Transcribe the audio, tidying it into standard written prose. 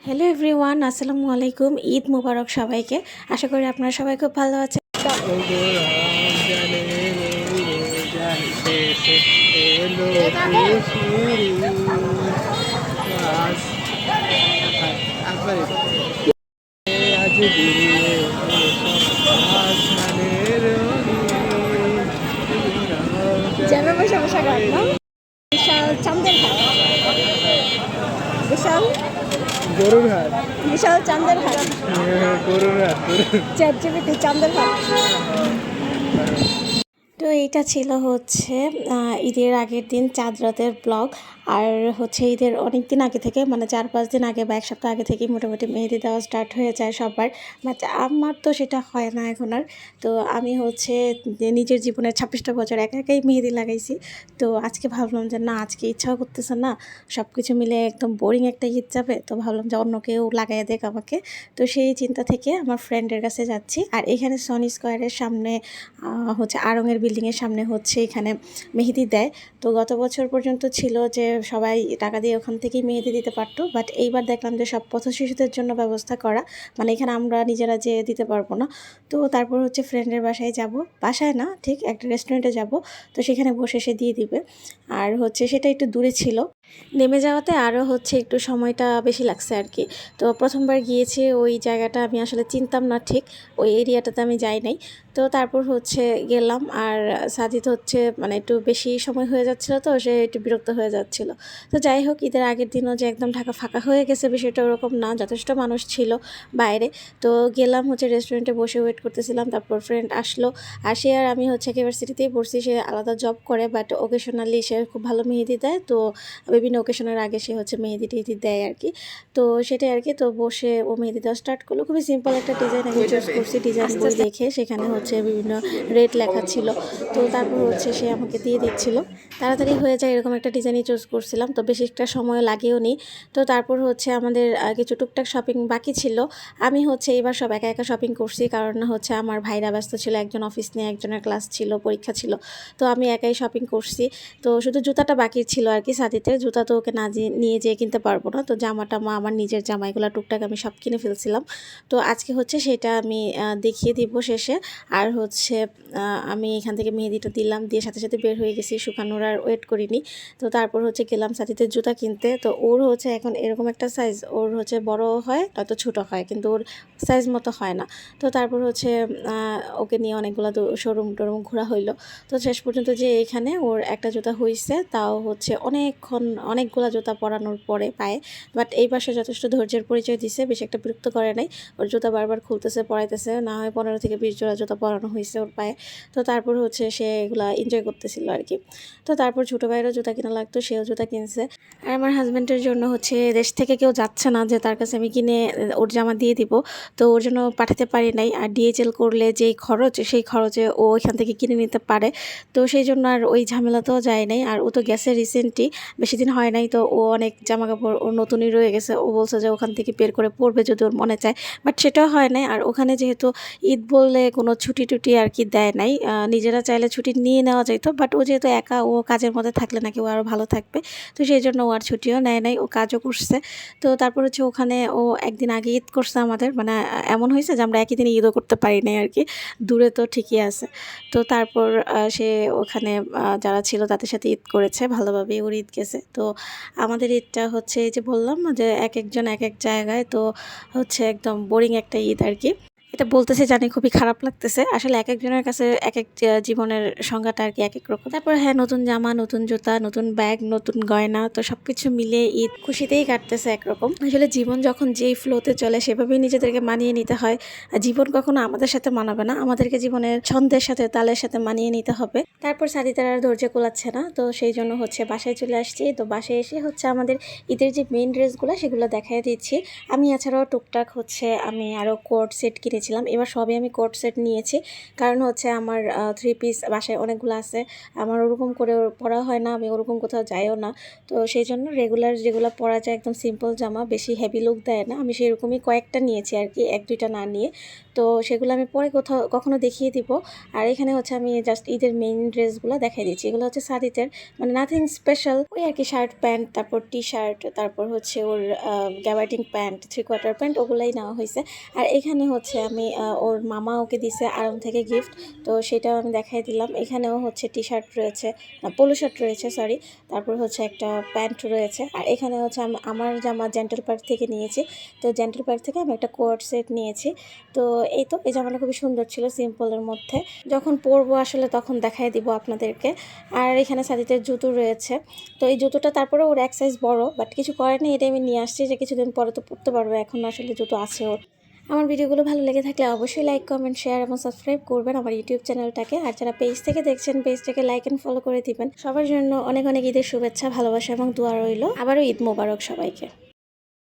Hello everyone, আসসালামু আলাইকুম। ঈদ মুবারক সবাইকে। আশা করি আপনারা সবাই খুব ভালো আছেন। জ্যামে বসে বসে গান না, বিশাল চান্দের হাট, বিশাল গরুর হাট, বিশাল চান্দের হাট, গরুর হাট, চ্যাটজিপিটি চান্দের হাট। তো এইটা ছিল হচ্ছে ঈদের আগের দিন চাঁদ রাতের ব্লগ। আর হচ্ছে ঈদের অনেক দিন আগে থেকে, মানে 4-5 দিন আগে বা এক সপ্তাহ আগে থেকেই মোটামুটি মেহেদি দেওয়া স্টার্ট হয়ে যায় সবার। বাট আমার তো সেটা হয় না এখন আর। তো আমি হচ্ছে নিজের জীবনের 26টা বছর একা একাই মেহেদি লাগাইছি। তো আজকে ভাবলাম যে না, আজকে ইচ্ছাও করতেছে না, সব কিছু মিলে একদম বোরিং একটা ঈদ যাবে। তো ভাবলাম যে অন্য কেউ লাগাইয়া দেখ আমাকে। তো সেই চিন্তা থেকে আমার ফ্রেন্ডের কাছে যাচ্ছি। আর এখানে সনি স্কোয়ারের সামনে হচ্ছে আড়ংয়ের বিল্ডিংয়ের সামনে হচ্ছে এখানে মেহেদি দেয়। তো গত বছর পর্যন্ত ছিল যে সবাই টাকা দিয়ে ওখান থেকেই মেহেদি দিতে পারতো, বাট এইবার দেখলাম যে সব পথ শিশুদের জন্য ব্যবস্থা করা, মানে এখানে আমরা নিজেরা যে দিতে পারবো না। তো তারপর হচ্ছে ফ্রেন্ডের বাসায় যাব, বাসায় না ঠিক একটা রেস্টুরেন্টে যাব। তো সেখানে বসে সে দিয়ে দিবে। আর হচ্ছে সেটা একটু দূরে ছিল, নেমে যাওয়াতে আরও হচ্ছে একটু সময়টা বেশি লাগছে আর কি। তো প্রথমবার গিয়েছি ওই জায়গাটা আমি আসলে চিনতাম না, ঠিক ওই এরিয়াটাতে আমি যাই নাই। তো তারপর হচ্ছে গেলাম। আর সাজিদ হচ্ছে মানে একটু বেশি সময় হয়ে যাচ্ছিলো, তো সে একটু বিরক্ত হয়ে যাচ্ছিলো। তো যাই হোক, ঈদের আগের দিনও যে একদম ঢাকা ফাঁকা হয়ে গেছে বিষয়টা ওরকম না, যথেষ্ট মানুষ ছিল বাইরে। তো গেলাম হচ্ছে রেস্টুরেন্টে বসে ওয়েট করতেছিলাম। তারপর ফ্রেন্ড আসলো, আর সে আর আমি হচ্ছে ইউনিভার্সিটিতেই পড়ছি, সে আলাদা জব করে, বাট ওকেশনালি সে খুব ভালো মেহেদি দেয়। তো বিভিন্ন ওকেশনের আগে সে হচ্ছে মেহেদি টেহেদি দেয় আর কি। তো সেটাই আর কি। তো বসে ও মেহেদি দেওয়া স্টার্ট করলো। খুবই সিম্পল একটা ডিজাইন আমি চুজ করছি, ডিজাইন বই দেখে। সেখানে হচ্ছে বিভিন্ন রেট লেখা ছিল। তো তারপর হচ্ছে সে আমাকে দিয়ে দিচ্ছিল। তাড়াতাড়ি হয়ে যায় এরকম একটা ডিজাইনই চুজ করছিলাম, তো বেশি একটা সময় লাগেও নি। তো তারপর হচ্ছে আমাদের কিছু টুকটাক শপিং বাকি ছিল। আমি হচ্ছে এবার সব একা একা শপিং করছি, কারণ হচ্ছে আমার ভাইরা ব্যস্ত ছিল, একজন অফিস নিয়ে, একজনের ক্লাস ছিল, পরীক্ষা ছিল। তো আমি একাই শপিং করছি। তো শুধু জুতাটা বাকি ছিল আর কি। সাদিতের জুতা তো ওকে না নিয়ে যেয়ে কিনতে পারবো না। তো জামা টামা, আমার নিজের জামা, এগুলো টুকটাক আমি সব কিনে ফেলছিলাম। তো আজকে হচ্ছে সেটা আমি দেখিয়ে দিব শেষে। আর হচ্ছে আমি এখান থেকে মেহেদিটা দিলাম, দিয়ে সাথে সাথে বের হয়ে গেছি, শুকানোর আর ওয়েট করিনি। তো তারপর হচ্ছে গেলাম সাথীদের জুতা কিনতে। তো ওর হচ্ছে এখন এরকম একটা সাইজ, ওর হচ্ছে বড় হয় নয়তো ছোটো হয়, কিন্তু ওর সাইজ মতো হয় না। তো তারপর হচ্ছে ওকে নিয়ে অনেকগুলো শোরুম টোরুম ঘোরা হইলো। তো শেষ পর্যন্ত যে এখানে ওর একটা জুতা হয়েছে, তাও হচ্ছে অনেকগুলো জুতা পরানোর পরে পায়ে। বাট এই পাশে যথেষ্ট ধৈর্যের পরিচয় দিছে, বেশি একটা বিরক্ত করে নাই। ওর জুতা বারবার খুলতেছে, পরাইতেছে, না হয় 15 থেকে 20 জোড়া জুতা পরানো হয়েছে ওর পায়ে। তো তারপর হচ্ছে সে এগুলা এনজয় করতেছিল আর কি। তো তারপর ছোটো ভাইয়েরও জুতা কেনা লাগতো, সেও জুতা কিনছে। আর আমার হাজব্যান্ডের জন্য হচ্ছে দেশ থেকে কেউ যাচ্ছে না যে তার কাছে আমি কিনে ওর জামা দিয়ে দিব, তো ওর জন্য পাঠাতে পারি নাই। আর ডিএচএল করলে যেই খরচ, সেই খরচে ও এখান থেকে কিনে নিতে পারে। তো সেই জন্য আর ওই ঝামেলাতেও যায় নাই। আর ও তো গেছে রিসেন্টলি, বেশি দিন হয় নাই। তো ও অনেক জামা কাপড় ওর নতুনই রয়ে গেছে, ও বলছে যে ওখান থেকে বের করে পরবে যদি ওর মনে চায়, বাট সেটাও হয় নাই। আর ওখানে যেহেতু ঈদ বললে কোনো ছুটি টুটি আর কি দেয় নাই, নিজেরা চাইলে ছুটি নিয়ে নেওয়া যেত, বাট ও যেহেতু একা, ও কাজের মধ্যে থাকলে নাকি ও আরও ভালো থাকবে। তো সেই জন্য ও আর ছুটিও নেয় নাই, ও কাজও করছে। তো তারপর হচ্ছে ওখানে ও একদিন আগে ঈদ করছে আমাদের, মানে এমন হয়েছে যে আমরা একই দিনে ঈদও করতে পারি নাই আর কি, দূরে তো ঠিকই আছে। তো তারপর সে ওখানে যারা ছিল তাদের সাথে ঈদ করেছে, ভালোভাবেই ওর ঈদ গেছে। তো আমাদের ঈদটা হচ্ছে এই যে বললাম যে এক একজন এক এক জায়গায়, তো হচ্ছে একদম বোরিং একটা ঈদ আর কি। এটা বলতেছে জানি খুবই খারাপ লাগতেছে, আসলে এক একজনের কাছে এক এক জীবনের সংজ্ঞাটা আর কি এক এক রকম। তারপর হ্যাঁ, নতুন জামা, নতুন জুতা, নতুন ব্যাগ, নতুন গয়না, তো সবকিছু মিলে ঈদ খুশিতেই কাটতেছে একরকম। আসলে জীবন যখন যেই ফ্লোতে চলে সেভাবেই নিজেদেরকে মানিয়ে নিতে হয়। জীবন কখনো আমাদের সাথে মানাবে না, আমাদেরকে জীবনের ছন্দের সাথে, তালের সাথে মানিয়ে নিতে হবে। তারপর সাদিতার আর ধৈর্য কোলাচ্ছে না, তো সেই জন্য হচ্ছে বাসায় চলে আসছি। তো বাসায় এসে হচ্ছে আমাদের ঈদের যে মেইন ড্রেসগুলো সেগুলো দেখাই দিচ্ছি। আমি এছাড়াও টুকটাক হচ্ছে আমি আরও কোট সেট কিনেছি নিয়েছিলাম। এবার সবই আমি কোট সেট নিয়েছি, কারণ হচ্ছে আমার 3 পিস বাসায় অনেকগুলো আছে। আমার ওরকম করে পরা হয় না, আমি ওরকম কোথাও যাইও না। তো সেই জন্য রেগুলার যেগুলো পরা যায় একদম সিম্পল জামা, বেশি হেভি লুক দেয় না, আমি সেরকমই কয়েকটা নিয়েছি আর কি, 1-2টা না নিয়ে। তো সেগুলো আমি পরে কখনো দেখিয়ে দিব। আর এখানে হচ্ছে আমি জাস্ট ঈদের মেইন ড্রেসগুলো দেখাই দিচ্ছি। এগুলো হচ্ছে সাদিতের, মানে নাথিং স্পেশাল, ওই আর কি শার্ট প্যান্ট, তারপর টি শার্ট, তারপর হচ্ছে ওর গ্যাবার্ডিং প্যান্ট, 3/4 প্যান্ট, ওগুলাই নেওয়া হয়েছে। আর এখানে হচ্ছে আমি ওর মামা ওকে দিছে আড়ং থেকে গিফট, তো সেটাও আমি দেখাই দিলাম। এখানেও হচ্ছে টি শার্ট রয়েছে, পোলো শার্ট রয়েছে সরি, তারপর হচ্ছে একটা প্যান্ট রয়েছে। আর এখানে হচ্ছে আমার জামা জেন্টাল পার্ক থেকে নিয়েছি, তো জেন্টাল পার্ক থেকে আমি একটা কোট সেট নিয়েছি। তো এই তো, এই জামাটা খুবই সুন্দর ছিল, সিম্পলের মধ্যে। যখন পরবো আসলে তখন দেখাই দিব আপনাদেরকে। আর এখানে সাদিতের জুতো রয়েছে, তো এই জুতোটা তারপরে ওর এক সাইজ বড়, বাট কিছু করে না, এটা আমি নিয়ে আসছি যে কিছুদিন পরে তো পরতে পারবে, এখন আসলে জুতো আছে ওর। আমার ভিডিওগুলো ভালো লেগে থাকলে অবশ্যই লাইক, কমেন্ট, শেয়ার এবং সাবস্ক্রাইব করবেন আমার ইউটিউব চ্যানেলটাকে। আর যারা পেজ থেকে দেখছেন, পেজটাকে লাইক অ্যান্ড ফলো করে দিবেন। সবার জন্য অনেক অনেক ঈদের শুভেচ্ছা, ভালোবাসা এবং দোয়া রইল। আবারও ঈদ মোবারক সবাইকে।